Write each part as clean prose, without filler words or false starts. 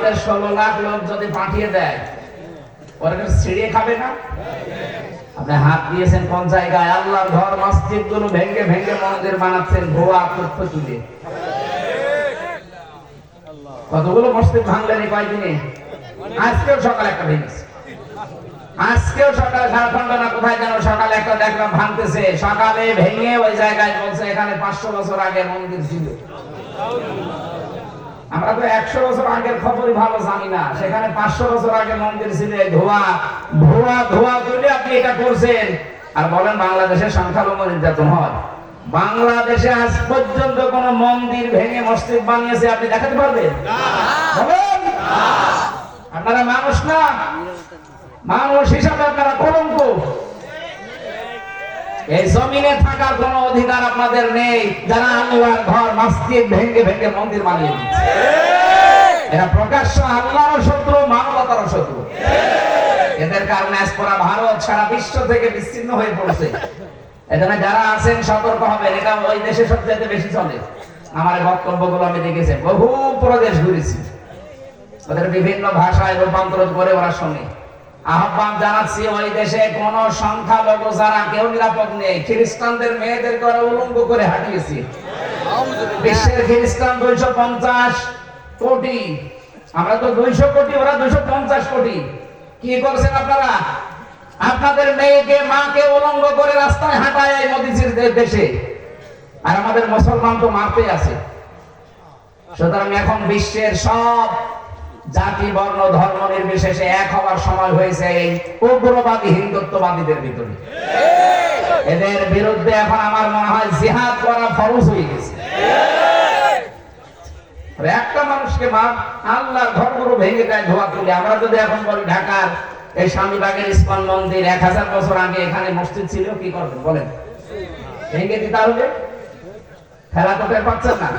বাংলাদেশ 16 লাখ লোক যদি পাঠিয়ে দেয়, ওরা ছিঁড়ে খাবে না? আপনি হাত দিয়েছেন কোন জায়গায়? আল্লাহর ঘর মসজিদ গুলো ভেঙে ভেঙে মন্দির বানাচ্ছেন ভুয়া তথ্য তুলে। কতগুলো মসজিদ ভাঙলেন এই কয়েকদিনে? আজকেও সকালে একটা ভেঙেছে, আজকেও সকালে ঝাড়খণ্ড না কোথায় যেন সকালে একটা দেখলাম ভাঙতেছে। সকালে ভেঙে ওই জায়গায় বলছে এখানে 500 বছর আগে মন্দির ছিল। আমরা তো 100 বছর আগের খবরই ভালো জানি না, সেখানে 500 বছর আগে মন্দির ছিল। ধোয়া ধোয়া ধোয়া তুলে আপনি এটা করছেন আর বলেন বাংলাদেশের সংখ্যালঘু নির্যাতন হয়। বাংলাদেশে আজ পর্যন্ত কোন মন্দির ভেঙে মসজিদ বানিয়েছে আপনি দেখাতে পারবেন? বলেন। আপনারা মানুষ না, মানুষ হিসাবে আপনারা কলঙ্ক। এই জমিনে থাকার কোন অধিকার আপনাদের নেই। যারা আল্লাহর ঘর মসজিদ ভেঙে ভেঙে মন্দির বানিয়ে দিচ্ছে, এরা প্রকাশ্য আল্লাহর শত্রু, মানবতার শত্রু। এদের কারণে আজ পুরো ভারত সারা বিশ্ব থেকে বিচ্ছিন্ন হয়ে পড়ছে। এখানে যারা আছেন সতর্ক হবেন, এটা ওই দেশে সবচেয়ে বেশি চলে। আমার বক্তব্যগুলো আমি দেখেছি, বহু প্রদেশ ঘুরেছি, ওদের বিভিন্ন ভাষায় রূপান্তর করে ওরা শোনে। আহ্বান জানাচ্ছি, ওই দেশে কোন সংখ্যালঘু যারা কেউ নিরাপদ নেই। খ্রিস্টানদের মেয়েদেরকে ওরা উলঙ্গ করে হাঁটিয়েছে। বিশ্বের খ্রিস্টান 250 কোটি, আমরা তো 200 কোটি, ওরা 250 কোটি। কি করছেন আপনারা? আপনাদের মেয়েকে মাকে উলঙ্গ করে রাস্তায় হাঁটায় এই মোদিজির দেশে, আর আমাদের মুসলমান তো মারতে আছে। সুতরাং এখন বিশ্বের সব জাতি বর্ণ ধর্ম নির্বিশেষে এক হওয়ার সময় হয়েছে এই উগ্রবাদী হিন্দুত্ববাদীদের ভিতরে। এদের বিরুদ্ধে এখন আমার মনে হয় জিহাদ করা ফরজ হয়ে গেছে। একটা মানুষকে আল্লাহর ঘরগুলো ভেঙে দেয় ধোয়া তুলে। আমরা যদি এখন বলি ঢাকার এই স্বামীবাগের ইস্কন মন্দির 1000 বছর আগে এখানে মসজিদ ছিল, কি করবেন বলেন? ভেঙে দিতে হবে? খেলা তো টের পাচ্ছেন না।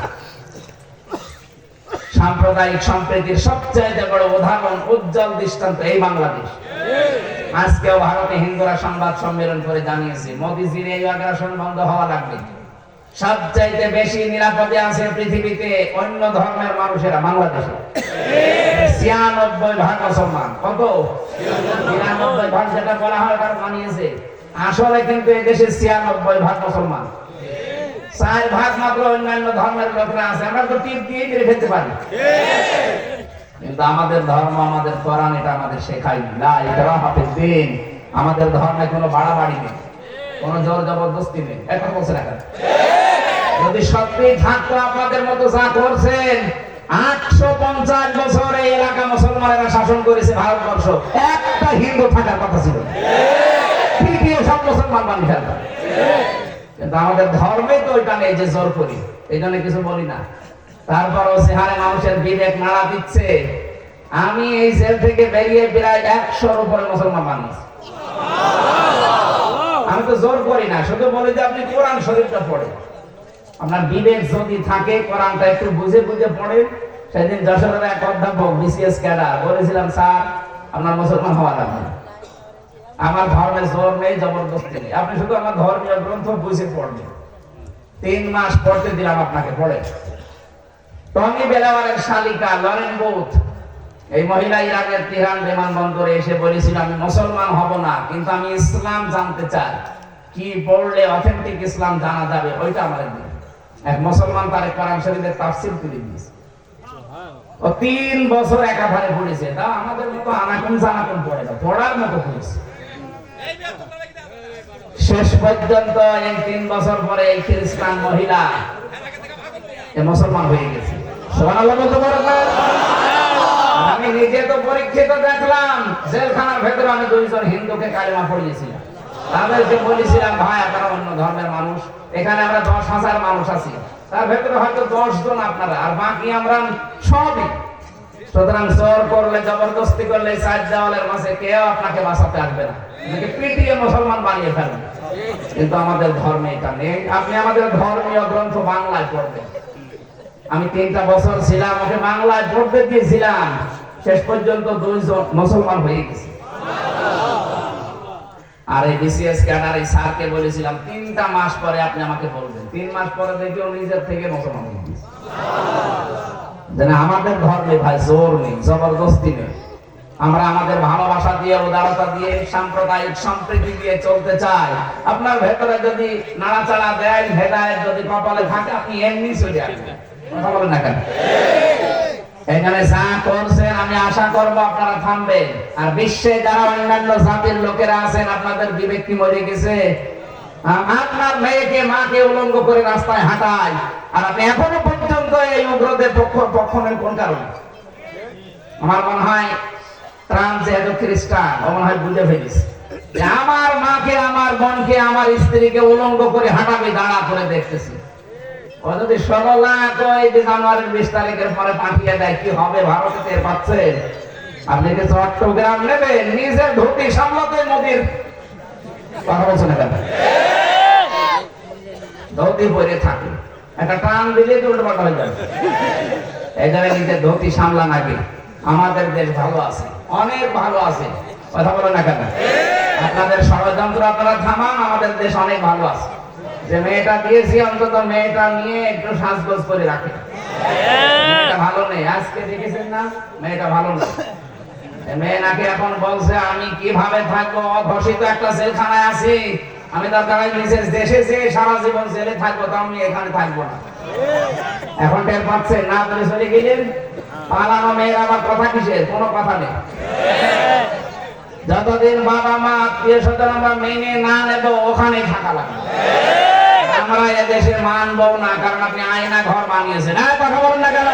সাম্প্রদায়িক সম্প্রীতির সবচেয়ে বড় উদাহরণ, উজ্জ্বল দৃষ্টান্ত এই বাংলাদেশ। আজকেও ভারতে হিন্দুরা সংবাদ সম্মেলন করে জানিয়েছে মোদিজির এই আগ্রাসন বন্ধ হওয়া লাগবে। সবচাইতে বেশি নিরাপদে আছে পৃথিবীতে অন্য ধর্মের মানুষেরা বাংলাদেশে। 96% মুসলমান। কত? 96% যেটা বলা হয় ওটা মানিয়েছে। আসলে কিন্তু এই দেশে 96% মুসলমান, 4% মাত্র অন্যান্য ধর্মের লোকরা আছে। আমরা তো টিপ দিয়ে মেরে ফেলতে পারি, কিন্তু আমাদের ধর্ম, আমাদের কোরআন এটা আমাদের শেখায় লা ইকরাহা ফিদ্দীন। আমাদের ধর্মে কোনো বাড়াবাড়ি নেই, কোনো জোর জবরদস্তি নেই। এটা বলছেন এখন। যদি সত্যি থাকতো আপনাদের মতো যা করছেন, 850 বছর এই এলাকা মুসলমানেরা শাসন করেছে ভারতবর্ষ, একটা হিন্দু থাকার কথা ছিল না। তৃতীয় সব মুসলমান বানিয়ে ফেলতাম। কিন্তু আমাদের ধর্মে তো ওইটা নেই যে জোর করি, এই জন্য কিছু বলি না। তারপরও সেহারে মানুষের বিবেক নাড়া দিচ্ছে। আমি এই জেল থেকে বেরিয়ে প্রায় 100-র উপরে মুসলমান মানুষ। আমি তো জোর করি না, শুধু বলি যে আপনি কোরআন শরীফটা পড়েন। আপনার বিবেক যদি থাকে, কোরআনটা একটু বুঝে বুঝে পড়েন। সেদিন যশোরের এক অধ্যাপক বিসিএস ক্যাডার বলেছিলাম, স্যার আপনার মুসলমান হওয়া লাগবে, আমার ধর্মের জোর নেই, জবরদস্তি নেই, আপনি শুধু আমার ধর্মীয় গ্রন্থ বুঝে পড়বেন। 3 মাস পড়তে দিলাম আপনাকে, পড়ে। টনি বেলাওয়ারের শালিকা লরেন বুথ, এই মহিলা ইরাকের তেহরান বিমানবন্দরে এসে বলেছিল, আমি মুসলমান হব না, কিন্তু আমি ইসলাম জানতে চাই, কি পড়লে অথেন্টিক ইসলাম জানা যাবে, ওইটা আমার দিন। এক মুসলমান তার কোরআন শরীফের তাফসীর তুলে দিয়েছে। ও 3 বছর একাধারে পড়েছে। তা আমাদের মতো আনাকুন জানাকুন পড়ে না, পড়ার মতো পড়েছে। শেষ পর্যন্ত এই 3 বছর পরে এই খ্রিস্টান মহিলা মুসলমান হয়ে গেছে। সুবহানাল্লাহ বলতে পারেন না? আমি নিজে তো পরীক্ষিত দেখলাম। জেলখানার ভেতরে আমি 2 জন হিন্দুকে কালেমা পড়িয়েছিলাম। তাদেরকে বলেছিলাম, ভাই আপনারা অন্য ধর্মের মানুষ, এখানে আমরা 10,000 মানুষ আছি, তার ভেতরে হয়তো 10 জন আপনারা, আর বাকি আমরা সবই। সুতরাং জোর করলে, জবরদস্তি করলে 4 দেওয়ালের মাঝে কেউ আপনাকে বাঁচাতে আসবে না, আপনাকে পিটিয়ে মুসলমান বানিয়ে ফেলবে। কিন্তু আমাদের ধর্মে এটা নেই। আপনি আমাদের ধর্মীয় গ্রন্থ বাংলায় পড়বেন। আমি 3টা বছর ছিলাম, ওকে বাংলায় পড়তে দিয়েছিলাম, শেষ পর্যন্ত 2 জন মুসলমান হয়ে গেছে। আর এই বিসিএস ক্যাডার এই স্যারকে বলেছিলাম 3টা মাস পরে আপনি আমাকে বলবেন। 3 মাস পরে দেখি ও নিজের থেকে মুসলমান হয়ে গেছে। যেন আমাদের ধর্মে ভাই জোর নেই, জবরদস্তি নেই। আমরা আমাদের ভালোবাসা দিয়ে, উদারতা দিয়ে, সাম্প্রদায়িক সম্প্রীতি দিয়ে চলতে চাই। আপনার ভেতরে যদি নাড়াচাড়া দেয়, হেদায়েত যদি কপালে থাকে, আপনি এমনি চলে আসবেন। কথা বলেন না কেন? এখানে যা করছেন আমি আশা করব আপনারা থামবেন। আর বিশ্বে যারা অন্যান্য জাতির লোকেরা আছেন, আপনাদের বিবেক কি মরে গেছে? আপনার মেয়েকে, মাকে উলঙ্গ করে রাস্তায় হাঁটায়, আর আপনি এখনো পর্যন্ত এই উগ্রদের পক্ষ নেন কোন কারণে? আমার মনে হয় ট্রাম্প যেহেতু খ্রিস্টান, ও মনে হয় বুঝে ফেলেছে যে আমার মাকে, আমার বোনকে, আমার স্ত্রীকে উলঙ্গ করে হাঁটাবে, দাঁড়া করে দেখতেছি। ও যদি 16 লাখ জানুয়ারির 20 তারিখের পরে পাঠিয়ে দেয়, কি হবে ভারতে টের পাচ্ছে? আপনি কি চট্টগ্রাম নেবেন? নিজের ধুতি সামলাতে মোদির কথা বলছেন না কেন? ধুতি পরে থাকে, একটা টান দিলে তো উল্টো পাল্টা হয়ে যাবে। এই জায়গায় নিজের ধুতি সামলা নাকি? আমাদের দেশ ভালো আছে, অনেক ভালো আছে। কথা বলেন না কেন? আপনাদের ষড়যন্ত্র আপনারা থামান, আমাদের দেশ অনেক ভালো আছে। যে মেয়েটা দিয়েছি, অন্তত মেয়েটা নিয়ে একটু সাজগোজ করে রাখে। মেয়েটা ভালো নেই, আজকে দেখেছেন না? মেয়েটা ভালো নেই। মেয়ে নাকি এখন বলছে আমি কিভাবে থাকবো, অঘোষিত একটা জেলখানায় আছি, আমি দরকার নিজের দেশে যে সারা জীবন জেলে থাকবো, তো আমি এখানে থাকবো না। এখন টের পাচ্ছে না, বলে চলে গেলেন। পালানো মেয়ের আবার কথা কিসের? কোনো কথা নেই। যতদিন বাবা মা আত্মীয় স্বজন আমরা মেনে না নেব, ওখানেই থাকা লাগবে। আমরা এদেশে মানবো না, কারণ আপনি আয়না ঘর বানিয়েছেন। কথা বলেন না কেন?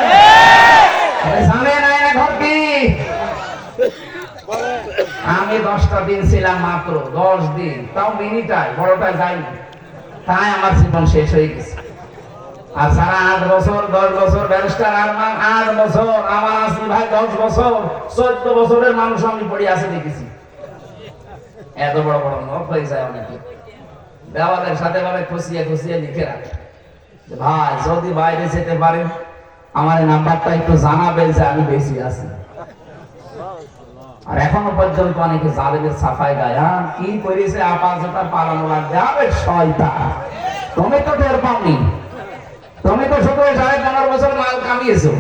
জানেন আয়না ঘর কি? আমি 10টা দিন ছিলাম, মাত্র 10 দিন, তাও মিনিটায়, বড়টা যাইনি। তাই আমার জীবন শেষ হয়ে গেছে। আর যারা 8 বছর 10 বছর ব্যারিস্টার, আর 8 বছর, আমার আসি ভাই 10 বছর, 14 বছরের মানুষ আমি পড়ে আছে দেখেছি। এত বড় বড় নোট হয়ে যায় অনেকে, দেওয়ালের সাথে ভাবে খুশিয়ে খুশিয়ে লিখে রাখে যে ভাই যদি বাইরে যেতে পারেন আমার নাম্বারটা একটু জানাবেন যে আমি বেশি আছি। আর এখনো পর্যন্ত অনেকে জালেমের সাফাই গায়, কি করেছে আপাতত পালানো লাগবে। আবে শয়তান, তুমি তো টের পাওনি, তুমি তো শুধু 15.5 বছর মাল কামিয়েছো।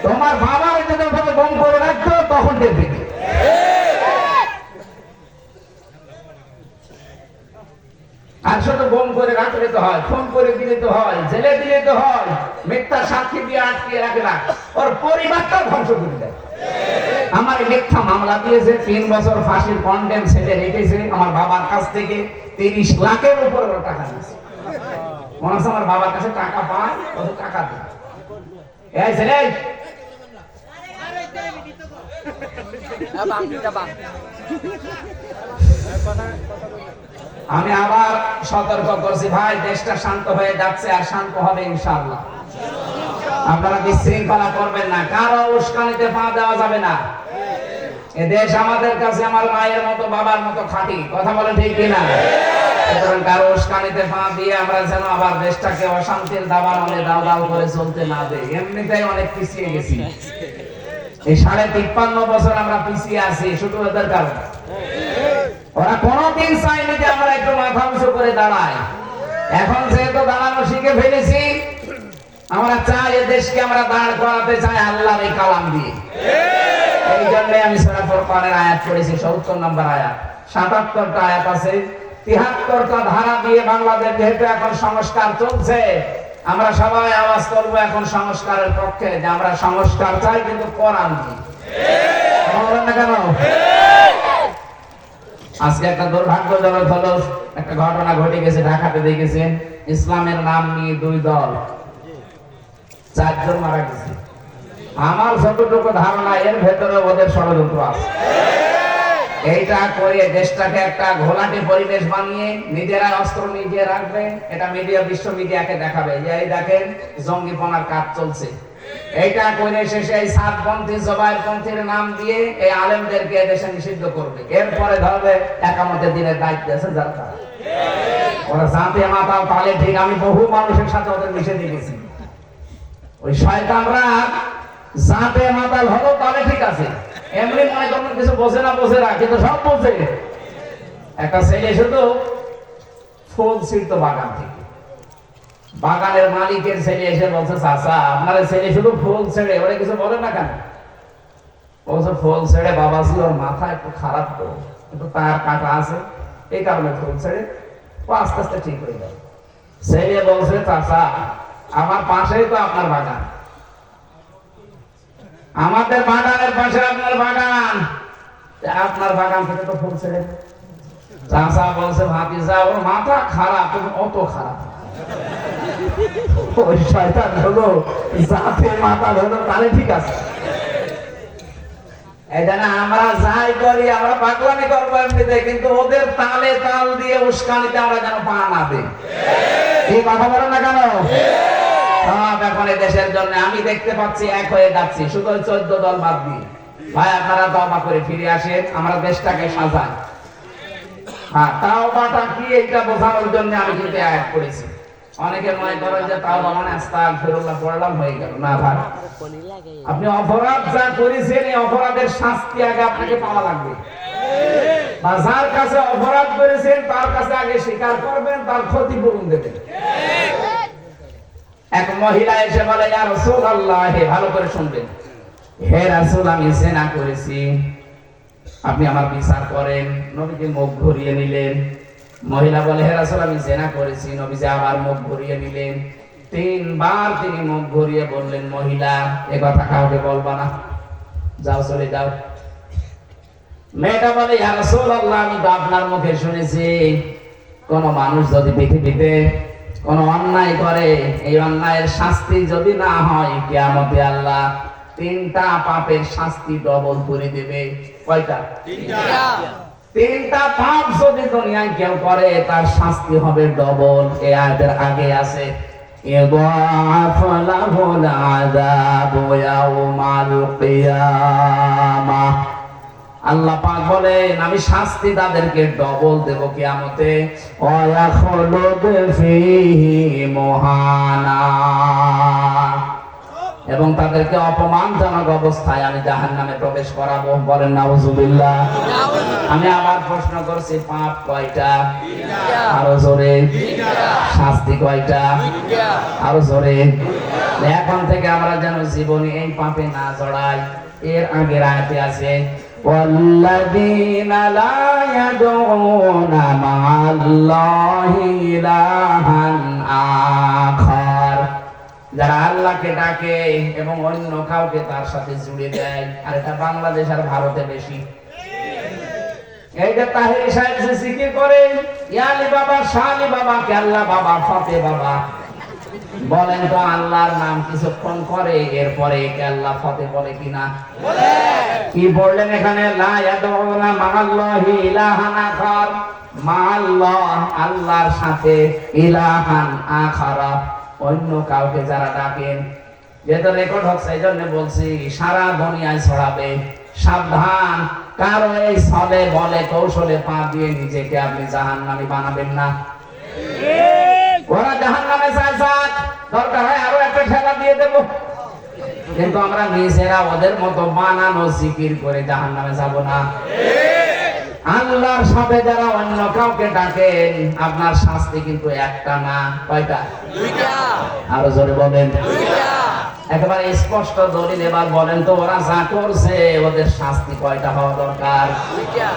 তোমার বাবা যদি ওখানে গম করে রাখতো, তখন টের পেতে। আর শুধু গম করে রাখলে তো হয়, ফোন করে দিলে তো হয়, জেলে দিলে তো হয়, মিথ্যা সাক্ষী দিয়ে আটকে রাখে না, ওর পরিবারটা ধ্বংস করে দেয়। আমার মিথ্যা মামলা দিয়েছে, 3 বছর ফাঁসির কন্ডেম ছেড়ে রেখেছে। আমার বাবার কাছ থেকে 30 লাখের উপরে টাকা নিয়েছে। মনে হচ্ছে আমার বাবার কাছে টাকা পায়, কত টাকা দেয়। এই ছেলে, আমি আবার সতর্ক করছি ভাই, দেশটা শান্ত হয়ে যাচ্ছে, আর শান্ত হবে ইনশাআল্লাহ। আপনারা বিশৃঙ্খলা করবেন না, কারো উস্কানিতে পা দেওয়া যাবে না। এ দেশ আমাদের কাছে আমার মায়ের মতো, বাবার মতো খাঁটি। কথা বলেন ঠিক কিনা? সুতরাং কারো উস্কানিতে পা দিয়ে আমরা যেন আবার দেশটাকে অশান্তির দাবানলে দাও দাও করে চলতে না দেই। এমনিতেই অনেক পিছিয়ে গেছি, এই 53.5 বছর আমরা পিছিয়ে আছি শুধু এদের কারণে। ওরা কোনদিন চাইনি যে আমরা একটু মাথা উঁচু করে দাঁড়াই। এখন যেহেতু দাঁড়ানো শিখে ফেলেছি, আমরা চাই এ দেশকে আমরা দাঁড় করাতে চাই আল্লাহর এই কালাম দিয়ে। এই জন্য আমি সূরা ফুরকানের আয়াত পড়েছি, 70 নম্বর আয়াত। 77টা আয়াত আছে, 73টা ধারা দিয়ে বাংলাদেশ যেহেতু এখন সংস্কার চলছে, আমরা সবাই আওয়াজ করবো এখন সংস্কারের পক্ষে, যে আমরা সংস্কার চাই, কিন্তু কোরআন দিয়ে। বলেন না কেন? আজকে একটা দুর্ভাগ্যজনক হলো, একটা ঘটনা ঘটে গেছে ঢাকাতে, দেখেছেন? ইসলামের নাম নিয়ে 2 দল 4 জন মারা গেছে। আমার যতটুকু ধারণা, এর ভেতরে ওদের ষড়যন্ত্র আছে। এইটা করে দেশটাকে একটা ঘোলাটে পরিবেশ বানিয়ে নিজেরা অস্ত্র নিজে রাখবে, এটা মিডিয়া, বিশ্ব মিডিয়াকে দেখাবে যে এই দেখেন জঙ্গিপনার কাজ চলছে। এইটা করে শেষে এই সাতপন্থী, জবাইরপন্থীর নাম দিয়ে এই আলেমদেরকে দেশে নিষিদ্ধ করবে। এরপরে ধরবে একামতের দিনের দায়িত্ব আছে যার তারা। ওরা জাতে মাতাল তালে ঠিক। আমি বহু মানুষের সাথে ওদের মিশে দেখেছি। ওই শয়তানরা জাতে মাতাল হলো তাহলে ঠিক আছে, এমনি মনে করেন কিছু বোঝে না, কিন্তু সব বোঝে। একটা ছেলে শুধু ফুল ছিঁড়তো বাগান থেকে, বাগানের মালিকের ছেলে এসে বলছে, চাচা আপনার ছেলে শুধু ফুল ছেড়ে, ওরা কিছু বলে না কেন? বলছে ফুল ছেড়ে বাবাজি ওর মাথা একটু খারাপ, তো একটু তার কাটা আছে, এই কারণে ফুল ছেড়ে। ও আস্তে আস্তে ঠিক হয়ে গেল। ছেলে বলছে, চাচা আমার পাশেই তো আপনার বাগান, আমাদের বাগানের পাশে আপনার বাগান, আপনার বাগান থেকে তো ফুল ছেড়ে। চাচা বলছে, ভাতিজা ওর মাথা খারাপ, অত খারাপ ওই শয়তান হলো যাতে মাথা হলো তাহলে ঠিক আছে। এই জন্য আমরা যাই করি, আমরা পাগলামি করবো এমনিতে, কিন্তু ওদের তালে তাল দিয়ে উস্কানিতে আমরা যেন পা না দিই। এই কথা বলো না কেন? সব এখন এই দেশের জন্য আমি দেখতে পাচ্ছি এক হয়ে যাচ্ছি, শুধু 14 দল বাদ দিয়ে। ভাই আপনারা তওবা করে ফিরে আসেন, আমরা দেশটাকে সাজাই। হ্যাঁ, তাওবাটা কি এইটা বোঝানোর জন্য আমি কিন্তু আয়াত করেছি। অনেকে মনে করেন যে তাওবা মানে আস্তাগফিরুল্লাহ পড়লাম হয়ে গেল। না ভাই, আপনি অপরাধ যা করেছেন এই অপরাধের শাস্তি আগে আপনাকে পাওয়া লাগবে। বা যার কাছে অপরাধ করেছেন তার কাছে আগে স্বীকার করবেন, তার ক্ষতিপূরণ দেবেন। এক মহিলা এসে বলে, ইয়া রাসূলুল্লাহ, ভালো করে শুনবেন, হে রাসূল আমি জিনা করেছি, আপনি আমার বিচার করেন। নবীজি মুখ ঘুরিয়ে নিলেন। মহিলা বলে, হে রাসূল আমি জিনা করেছি। নবীজি আবার মুখ ঘুরিয়ে নিলেন। 3 বার তিনি মুখ ঘুরিয়ে বললেন, মহিলা এ কথা কাউকে বলবা না, যাও চলে যাও। মেয়েটা বলে, ইয়া রাসূলুল্লাহ আমি তো আপনার মুখে শুনেছি কোন মানুষ যদি পৃথিবীতে কোন অন্যায় করে, এই অন্যায়ের শাস্তি যদি না হয় কিয়ামতে আল্লাহ 3টা পাপের শাস্তি ডবল করে দেবে। কয়টা? 3টা পাপ যদি দুনিয়ায় কেউ করে তার শাস্তি হবে ডবল। এই আয়াতের আগে আছে ইদাফ লাহুল আযাবু ইয়াউমাল কিয়ামাহ। আল্লাহ পাক বলেন আমি শাস্তি তাদেরকে ডবল দেব কিয়ামতে। ওয়া ইয়াখলুদ ফীহি মুহানা, এবং তাদেরকে অপমানজনক অবস্থায় আমি জাহান্নামে প্রবেশ করাবো। বলেন নাউজুবিল্লাহ। আমি আবার প্রশ্ন করছি, পাপ কয়টা? আরো জোরে। শাস্তি কয়টা? আরো জোরে। এখন থেকে আমরা যেন জীবনে এই পাপে না জড়াই। এর আগের আয়াতে আছে ওয়াল্লাযীনা লা ইয়াদউনা মা'আল্লাহি ইলাহান আখার, যারা আল্লাহকে ডাকে এবং অন্য কাউকে তার সাথে জুড়ে দেয়। আর এটা বাংলাদেশ আর ভারতে বেশি। এইটা তাহেরি সাহেব যে জিকির করে, ইয়ালি বাবা, শালি বাবা, কেল্লা বাবা, ফতে বাবা, বলেন তো আল্লাহর নাম কিছুক্ষণ করে এরপরে কেল্লা ফতে বলে কিনা? কি বললেন এখানে? লা ইয়াদউনা মা'আল্লাহি ইলাহান আখার, মা'আল্লাহ আল্লাহর সাথে, ইলাহান আখারা অন্য কাউকে যারা ডাকেন। যেহেতু রেকর্ড হচ্ছে এই জন্য বলছি, সারা দুনিয়ায় ছড়াবে, সাবধান। কারো এই ছলে বলে কৌশলে পা দিয়ে নিজেকে আপনি জাহান্নামী বানাবেন না। ওরা জাহান্নামে যায়, দরকার হয় আরো একটা ঠেলা দিয়ে দেব, কিন্তু আমরা নিজেরা ওদের মতো বানানো জিকির করে জাহান্নামে যাব না। আল্লাহর সাথে যারা অন্য কাউকে ডাকেন আপনার শাস্তি কিন্তু একটা না, কয়টা? 2টা। আরো জোরে বলেন। 2টা। একেবারে স্পষ্ট দলিল এবার বলেন তো, ওরা যা করছে ওদের শাস্তি কয়টা হওয়া দরকার? 2টা।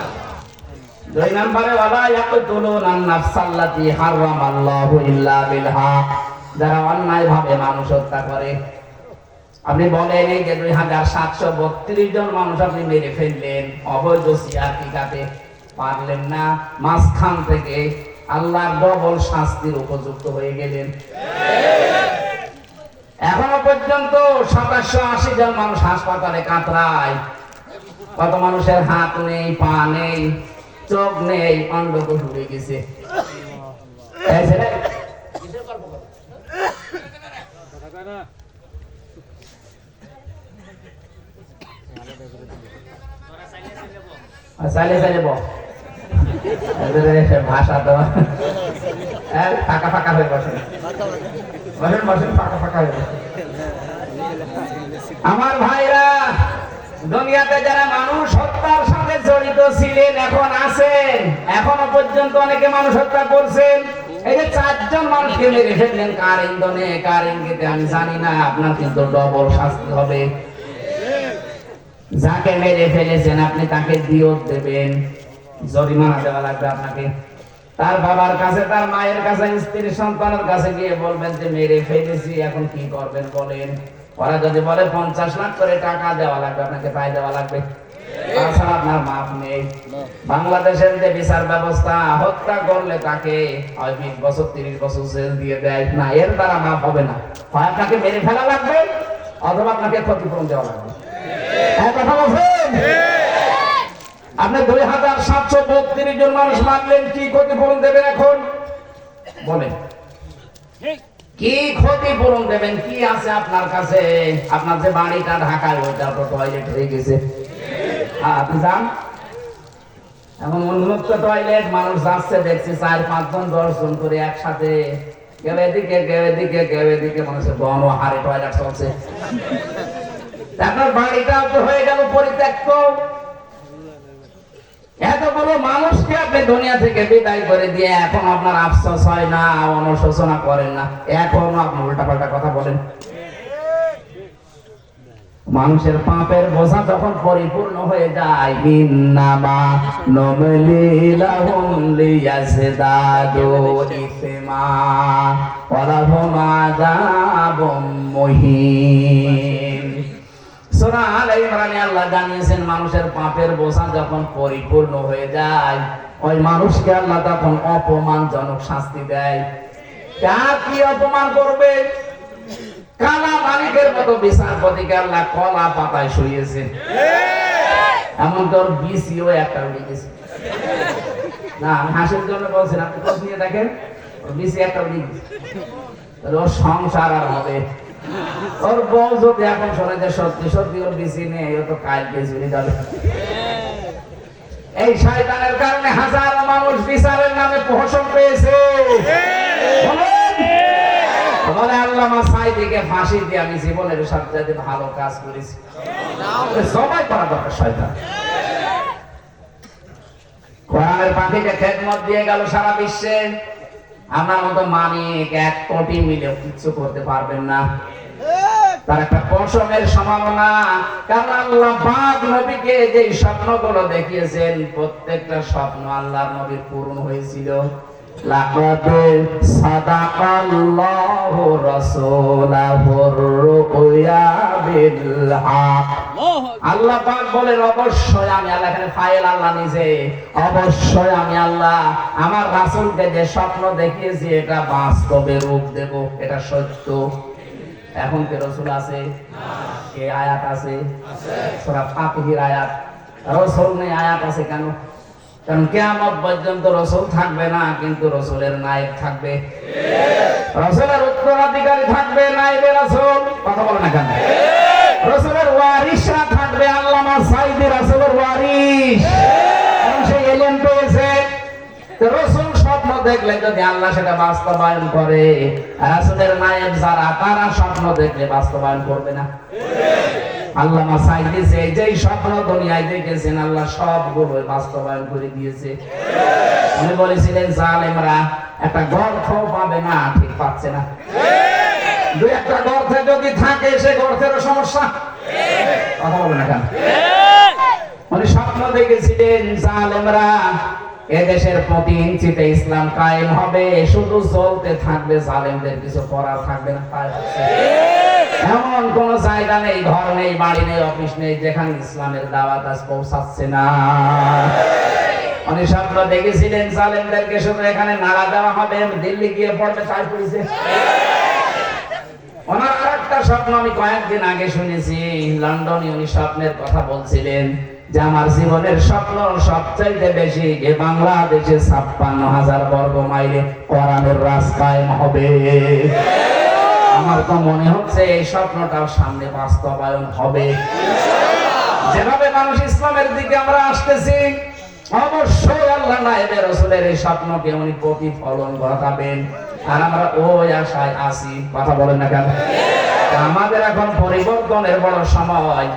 2 নম্বরে ওয়ালা ইয়াকতুলুনান নাফসাল্লাতী হারামাল্লাহু ইল্লা বিল হক, যারা অন্যায় ভাবে মানুষ হত্যা করে। আপনি বলেন এই যে 2732 জন মানুষ আপনি মেরে ফেললেন, অবৈধ সিয়ারটিকাতে পারলেন না, মাঝখান থেকে আল্লাহর ডবল শাস্তির উপযুক্ত হয়ে গেলেন। এখনো পর্যন্ত 2780 জন মানুষ হাসপাতালে কাতরায়। কত মানুষের হাত নেই, পা নেই, চোখ নেই, অন্ধকোষ হয়ে গেছে। ভাষা তো ফাঁকা ফাঁকা হয়ে বসেন, বসেন বসেন, ফাঁকা ফাঁকা হয়ে বসেন। আমার ভাইরা, দুনিয়াতে যারা মানুষ হত্যার সাথে জড়িত ছিলেন, এখন আছেন, এখনো পর্যন্ত অনেকে মানুষ হত্যা করছেন। এই যে 4 জন মানুষকে মেরে ফেললেন কার ইন্ধনে কার ইঙ্গিতে আমি জানি না, আপনার কিন্তু ডবল শাস্তি হবে। যাকে মেরে ফেলেছেন আপনি তাকে দিয়ত দেবেন, জরিমানা দেওয়া লাগবে আপনাকে। তার বাবার কাছে, তার মায়ের কাছে, স্ত্রী সন্তানের কাছে গিয়ে বলবেন যে মেরে ফেলেছি, এখন কি করবেন বলেন। ওরা যদি বলে 50 লাখ করে টাকা দেওয়া লাগবে আপনাকে, তাই দেওয়া লাগবে, তাছাড়া আপনার মাপ নেই। বাংলাদেশের যে বিচার ব্যবস্থা, হত্যা করলে তাকে 20 বছর 30 বছর জেল দিয়ে দেয় না, এর দ্বারা মাপ হবে না। হয় আপনাকে মেরে ফেলা লাগবে অথবা আপনাকে ক্ষতিপূরণ দেওয়া লাগবে। কথা বলছেন? আপনি 2732 জন মানুষ মারলেন, কি ক্ষতিপূরণ দেবেন এখন বলেন? কি ক্ষতিপূরণ দেবেন? কি আছে আপনার কাছে? আপনার যে বাড়িটা ঢাকায়, ওইটা তো টয়লেট হয়ে গেছে। আপনি যান, এখন উন্মুক্ত টয়লেট, মানুষ যাচ্ছে দেখছি 4-5 জন 10 জন করে একসাথে, কেউ এদিকে কেউ এদিকে কেউ এদিকে, মানুষের গণহারে টয়লেট চলছে। আপনার বাড়িটাও তো হয়ে গেল পরিত্যক্ত। এতগুলো মানুষকে আপনি দুনিয়া থেকে বিদায় করে দিয়ে এখন আপনার আফসোস হয় না, অনুশোচনা করেন না, এখন আপনি উল্টাপাল্টা কথা বলেন। মানুষের পাপের বোঝা যখন পরিপূর্ণ হয়ে যায়, ইন্নামা নুমলি লাহুম লিয়াজদাদু ইসমা ওয়া লাহুম আযাবুম মুহিন। সূরা আলে ইমরানে আল্লাহ জানিয়েছেন মানুষের পাপের বোঝা যখন পরিপূর্ণ হয়ে যায়, ওই মানুষকে আল্লাহ তখন অপমানজনক শাস্তি দেয়। কার কি অপমান করবে? কালা মালিকের মতো বিচারপতিকে আল্লাহ কলা পাতায় শুইয়েছেন, এমন তোর বিসিও একটা উঠে গেছে। না আমি হাসির জন্য বলছেন, আপনি খোঁজ নিয়ে দেখেন, বিসি একটা উঠে গেছে। ওর সংসার আর হবে। ওর বউ যদি এখন শোনে যে সত্যি সত্যি ওর বিসি নেই, ও তো কালকে চলে যাবে। এই শয়তানের কারণে হাজারো মানুষ বিচারের নামে প্রহসন পেয়েছে। বলে আল্লামা সাঈদীকে ফাঁসি দিয়ে আমি জীবনের সবচেয়ে ভালো কাজ করেছি। সবাই করা দরকার শয়তান। কোরআনের পাখিকে খেদমত দিয়ে গেল সারা বিশ্বে। আমার মতো মানিক 1 কোটি মিলেও কিছু করতে পারবেন না, তার একটা পশমের সম্ভাবনা। কারণ আল্লাহ পাক নবীকে যে স্বপ্নগুলো দেখিয়েছেন, প্রত্যেকটা স্বপ্ন আল্লাহর নবীর পূরণ হয়েছিল। লাকাদ সাদাকাল্লাহু রাসূলাহুর রুয়া বিল হক। আল্লাহ পাক বলেন অবশ্যই আমি আল্লাহ, এখানে ফাইল আল্লাহ নিজে, অবশ্যই আমি আল্লাহ আমার রাসূলকে যে স্বপ্ন দেখিয়েছি এটা বাস্তবে রূপ দেব, এটা সত্য। এখন কি রাসূল আছে? এই আয়াত আছে, সূরা ফাতিহার আয়াত। রাসূল নেই, আয়াত আছে কেন? কারণ কিয়ামত পর্যন্ত রাসূল থাকবে না, কিন্তু রাসূলের নায়েব থাকবে, রাসূলের উত্তরাধিকারী থাকবে, নায়েবে রাসূল। কথা বলে না কেন? রাসূলের ওয়ারিসরা থাকবে, আল্লামা সাঈদী রাসূলের ওয়ারিস, কারণ সে এলেম পেয়েছে। তো রাসূল স্বপ্ন দেখলে যদি আল্লাহ সেটা বাস্তবায়ন করে, রাসূলের নায়েব যারা, তারা স্বপ্ন দেখলে বাস্তবায়ন করবে না। আল্লামা সাঈদী যেই স্বপ্ন দুনিয়ায় দেখেছেন, আল্লাহ সবগুলো বাস্তবায়ন করে দিয়েছে। উনি বলেছিলেন জালেমরা একটা গর্ত পাবে না, ঠিক পাচ্ছে না। 2-1টা গর্তে যদি থাকে, সে গর্তেরও সমস্যা। কথা বলে না কেন? উনি স্বপ্ন দেখেছিলেন জালেমরা এদেশের প্রতি ইঞ্চিতে ইসলাম কায়েম হবে, শুধু চলতে থাকবে, জালেমদের কিছু করার থাকবে না। এমন কোন জায়গা নেই, ঘর নেই, বাড়ি নেই, অফিস নেই, যেখানে ইসলামের দাওয়াত আজ পৌঁছাচ্ছে না। উনি স্বপ্ন দেখেছিলেন জালেমদেরকে শুধু এখানে নাড়া দেওয়া হবে, দিল্লি গিয়ে পড়বে, তাই পড়েছে। ওনার আরেকটা স্বপ্ন আমি কয়েকদিন আগে শুনেছি, লন্ডনে উনি স্বপ্নের কথা বলছিলেন যে আমার জীবনের স্বপ্ন সবচাইতে বেশি যে বাংলাদেশে 56,000 বর্গ মাইলে কোরআনের রাজ কায়েম হবে। আমার তো মনে হচ্ছে এই স্বপ্নটাও সামনে বাস্তবায়ন হবে। যেভাবে মানুষ ইসলামের দিকে আমরা আসতেছি, অবশ্যই আল্লাহ নায়েবে রাসূলের এই স্বপ্নকে উনি প্রতিফলন ঘটাবেন, আর আমরা ওই আশায় আছি। কথা বলেন না কেন? আমাদের এখন পরিবর্তনের বড় সময়।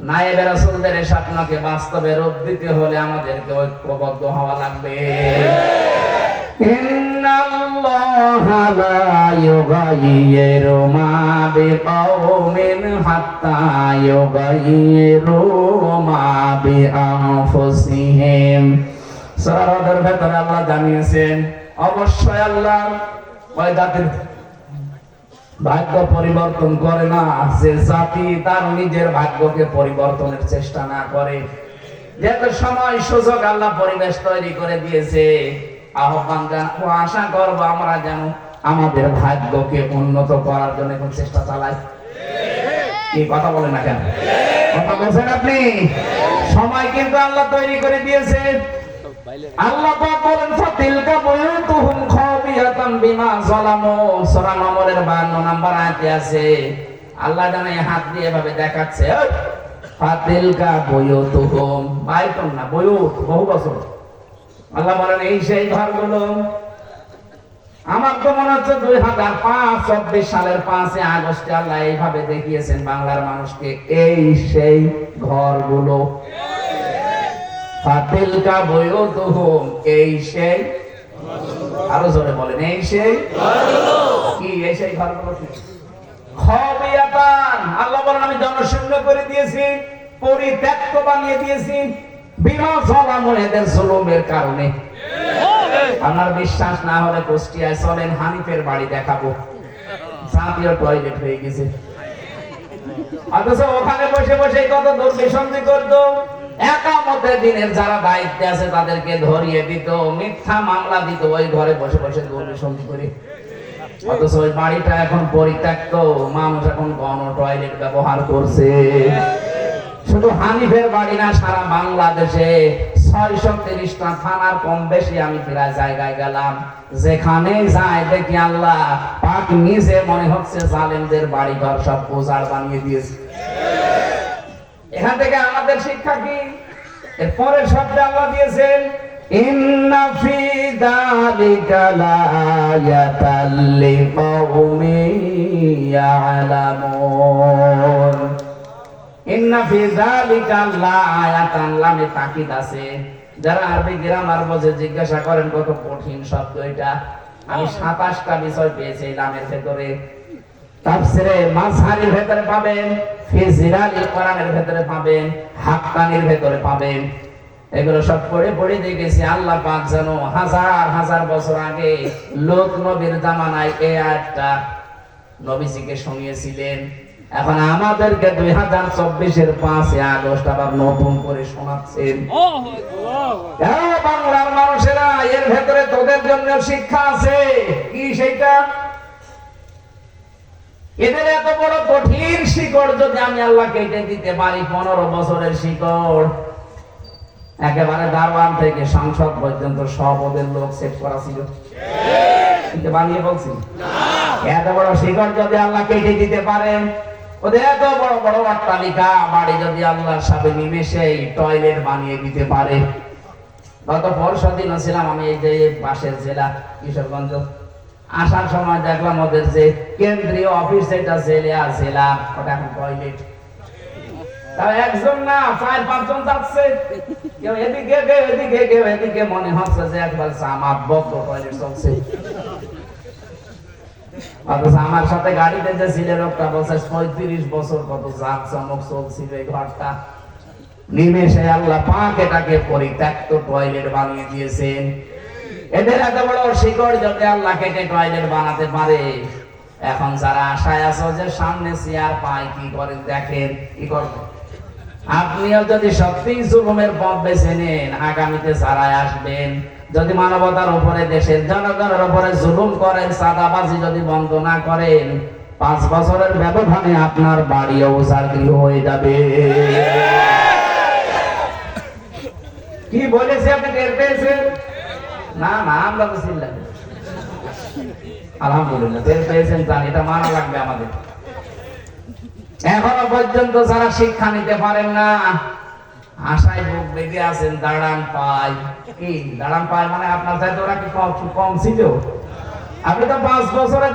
নায়েবে রাসূলদের এই স্বপ্নকে বাস্তবে রূপ দিতে হলে আমাদেরকে ঐক্যবদ্ধ হওয়া লাগবে। ইন্নাল্লাহা লা ইউগাইয়িরু মা বিকাওমিন হাত্তা ইউগাইয়িরু মা বিআনফুসিহিম। সূরা রদের ভেতরে আল্লাহ জানিয়েছেন অবশ্যই আল্লাহ ওই জাতির ভাগ্য পরিবর্তন করে না যে জাতি তার নিজের ভাগ্যকে পরিবর্তনের চেষ্টা না করে। যেহেতু সময় সুযোগ আল্লাহ পরিবেশ তৈরি করে দিয়েছে, আহ্বান জানাবো, আশা করবো আমরা যেন আমাদের ভাগ্যকে উন্নত করার জন্য এখন চেষ্টা চালাই। কি কথা বলেন না কেন? কথা বলছেন আপনি? সময় কিন্তু আল্লাহ তৈরি করে দিয়েছে। আল্লাহ পাক বলেন ফাতিলকা বুয়ুতুহুম খাবিয়াতাম বিমা যালামু। সূরা নম্বরের 52 নম্বর আয়াতে আছে, আল্লাহ জানে হাত দিয়ে এভাবে দেখাচ্ছে, ফাতিলকা বুয়ুতুহুম, বাইতুন না বুয়ুত, বহু বছর। আল্লাহ বলেন এই সেই ঘরগুলো। আমার তো মনে হচ্ছে 2024 সালের 5 আগস্টে আল্লাহ এইভাবে দেখিয়েছেন বাংলার মানুষকে, এই সেই ঘরগুলো। ফাতিলকা বুয়ুতুহুম, এই সেই, আরো জোরে বলেন, এই সেই ঘরগুলো। কি এই সেই ঘরগুলো? কি খাবিয়াতান, আল্লাহ বলেন আমি জনশূন্য করে দিয়েছি, পরিত্যক্ত বানিয়ে দিয়েছি, বিমা যালামু, এদের জুলুমের কারণে। আপনার বিশ্বাস না হলে কুষ্টিয়ায় চলেন, হানিফের বাড়ি দেখাবো, জাতীয় টয়লেট হয়ে গেছে। অথচ ওখানে বসে বসে কত দুর্বিসন্ধি করতো। একামতের দিনের যারা দায়িত্বে আছে তাদেরকে ধরিয়ে দিত, মিথ্যা মামলা দিত, ওই ঘরে বসে বসে দুর্বিসন্ধি করে। অথচ ওই বাড়িটা এখন পরিত্যক্ত, মানুষ এখন গণ টয়লেট ব্যবহার করছে। শুধু হানিফের বাড়ি না, সারা বাংলাদেশে 630টা থানার কম বেশি আমি প্রায় জায়গায় গেলাম, যেখানে যাই দেখি আল্লাহ পাক নিজে মনে হচ্ছে জালেমদের বাড়ি ঘর সব উজাড় বানিয়ে দিয়েছে। এখান থেকে আমাদের শিক্ষা কি? এর পরের শব্দে আল্লাহ দিয়েছেন ইন্না ফি যালিকা লাআয়াতাল লিকাওমিন ইয়ালামুন। ইন্না ফি যালিকা লাআয়াতান, লামে তাকিদ আছে। যারা আরবি গ্রামার বোঝে জিজ্ঞাসা করেন কত কঠিন শব্দ এটা। আমি 27টা বিষয় পেয়েছি এই লামের ভেতরে। তাফসিরে মাযহারির ভেতরে পাবেন, ফিজিরালিল কোরআনের ভেতরে পাবেন, হাক্কানির ভেতরে পাবেন। এগুলো সব পড়ে পড়ে দেখেছি আল্লাহ পাক যেন হাজার হাজার বছর আগে লূত নবীর জামানায় এই আয়াতটা নবীজিকে শুনিয়েছিলেন। এখন আমাদেরকে 2024-এর 5 আগস্ট আবার নতুন করে শোনাচ্ছেন। বাংলার মানুষেরা, এর ভেতরে তোদের জন্য শিক্ষা আছে। কি সেইটা? এদের এত বড় কঠিন শিকড় যদি আমি আল্লাহ কেটে দিতে পারি, 15 বছরের শিকড়, একেবারে দারওয়ান থেকে সংসদ পর্যন্ত সব ওদের লোক সেট করা ছিল, কিন্তু বানিয়ে বলছি এত বড় শিকড় যদি আল্লাহ কেটে দিতে পারেন, ওদের এত বড় বড় অট্টালিকা বাড়ি যদি আল্লাহর সাথে নিমেষেই টয়লেট বানিয়ে দিতে পারে। গত পরশুদিন ছিলাম আমি এই যে পাশের জেলা কিশোরগঞ্জ, আসার সময় দেখলাম ওদের যে কেন্দ্রীয় অফিস, যেটা জেলা, ওটা এখন টয়লেট। তাও একজন না, 4-5 জন যাচ্ছে, কেউ এদিকে কেউ এদিকে কেউ এদিকে, মনে হচ্ছে যে একবার জামাত বদ্ধ টয়লেট চলছে। অথচ আমার সাথে গাড়িতে যে ছিল লোকটা বলছে 35 বছর কত জাঁকজমক চলছিল এই ঘরটা। নিমেষে আল্লাহ পাক এটাকে পরিত্যক্ত টয়লেট বানিয়ে দিয়েছেন। এদের এত বড় শিকড় যদি আল্লাহ কেটে টয়লেট বানাতে পারে, এখন যারা আশায় আছো যে সামনে চেয়ার পায়, কি করেন দেখেন, কি করবেন? আপনিও যদি সত্যি জুলুমের পথ বেছে নেন, আগামীতে যারা আসবেন, যদি মানবতার উপরে, দেশের জনগণের উপরে জুলুম করেন, চাঁদাবাজি যদি বন্ধ না করেন, 5 বছরের ব্যবধানে আপনার বাড়িও উজাড় হয়ে যাবে। কি বলেছে আপনি টের পেয়েছেন? না না, আমরা তো চিল্লাই, আলহামদুলিল্লাহ টের পেয়েছেন, জানি এটা মানা লাগবে আমাদের। এখনো পর্যন্ত যারা শিক্ষা নিতে পারেন না, আশায় বুক বেঁধে আছেন, দাঁড়ান পাই। কি দাঁড়ান পাই মানে? আপনার চাইতে ওরা কি কম ছিল? আপনি তো 5 বছরের